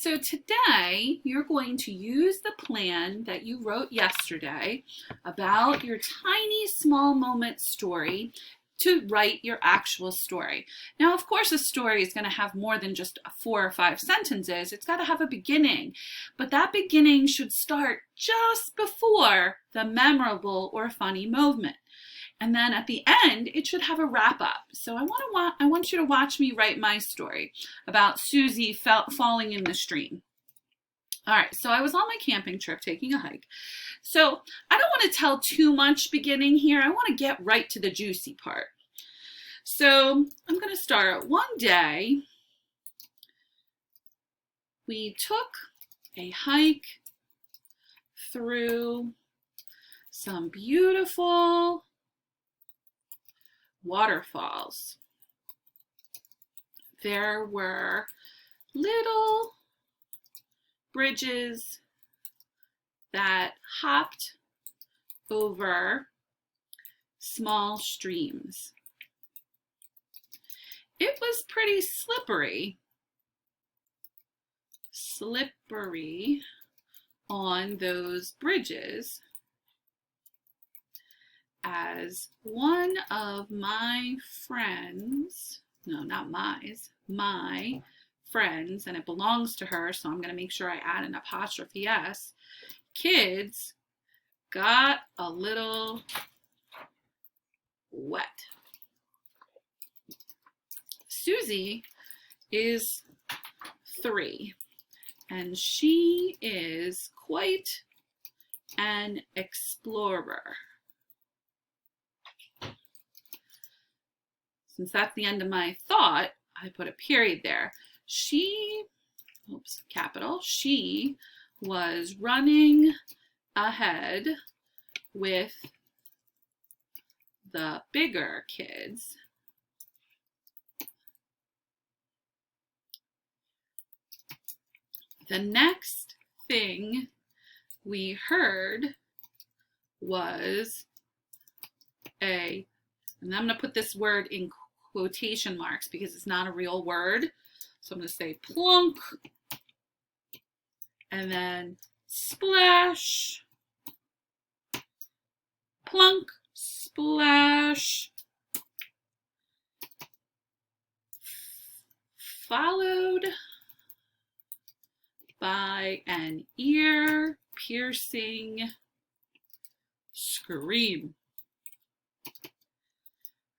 So today you're going to use the plan that you wrote yesterday about your tiny small moment story to write your actual story. Now, of course, a story is going to have more than just 4 or 5 sentences. It's got to have a beginning, but that beginning should start just before the memorable or funny moment. And then at the end, it should have a wrap up. So I want you to watch me write my story about Susie falling in the stream. All right, so I was on my camping trip taking a hike. So I don't want to tell too much beginning here. I want to get right to the juicy part. So I'm going to start. One day, we took a hike through some beautiful waterfalls. There were little bridges that hopped over small streams. It was pretty slippery on those bridges, as one of my friends, no, not my friends, and it belongs to her, so I'm going to make sure I add an apostrophe S, kids got a little wet. Susie is 3, and she is quite an explorer. Since that's the end of my thought, I put a period there. She was running ahead with the bigger kids. The next thing we heard was and I'm going to put this word in quotation marks because it's not a real word. So I'm going to say plunk, and then splash, plunk, splash, followed by an ear-piercing scream.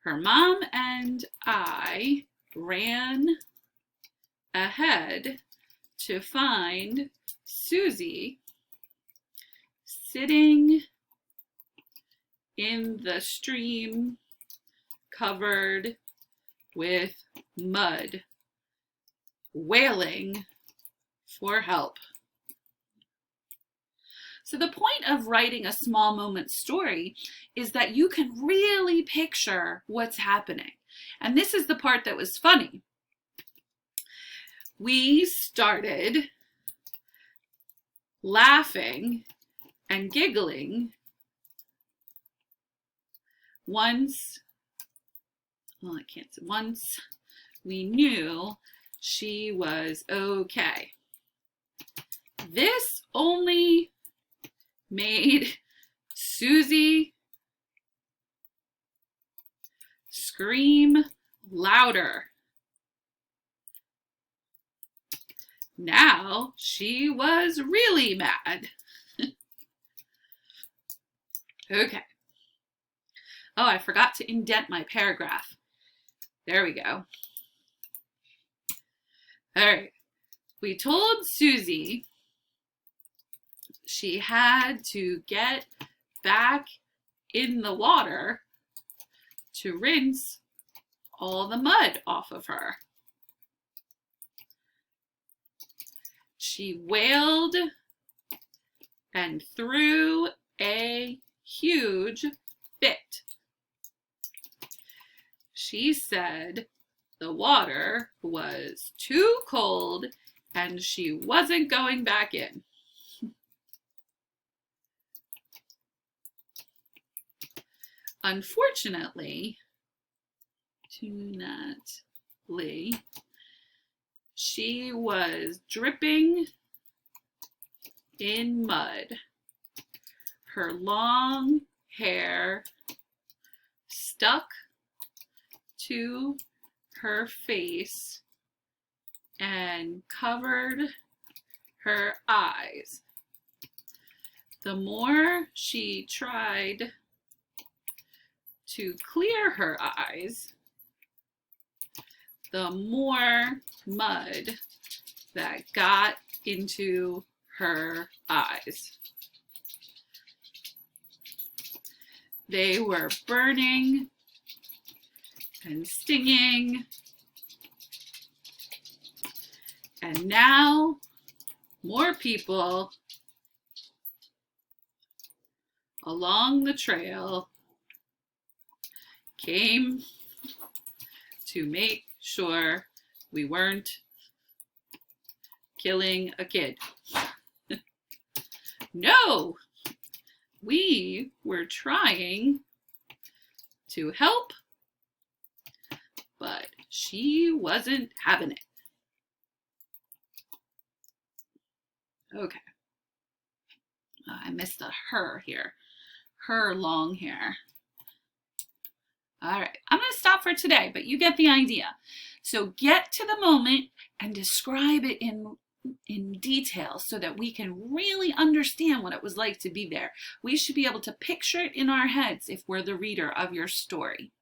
Her mom and I ran ahead to find Susie sitting in the stream covered with mud, wailing for help. So the point of writing a small moment story is that you can really picture what's happening. And this is the part that was funny. We started laughing and giggling once we knew she was okay. This only made Susie scream louder. Now she was really mad. Okay. Oh, I forgot to indent my paragraph. There we go. All right. We told Susie she had to get back in the water to rinse all the mud off of her. She wailed and threw a huge fit. She said the water was too cold and she wasn't going back in. Unfortunately, She was dripping in mud. Her long hair stuck to her face and covered her eyes. The more she tried to clear her eyes, the more mud that got into her eyes. They were burning and stinging, and now more people along the trail came to make sure we weren't killing a kid. No, we were trying to help, but she wasn't having it. Okay. I missed a her here. Her long hair. All right, I'm going to stop for today, but you get the idea. So get to the moment and describe it in detail so that we can really understand what it was like to be there. We should be able to picture it in our heads if we're the reader of your story.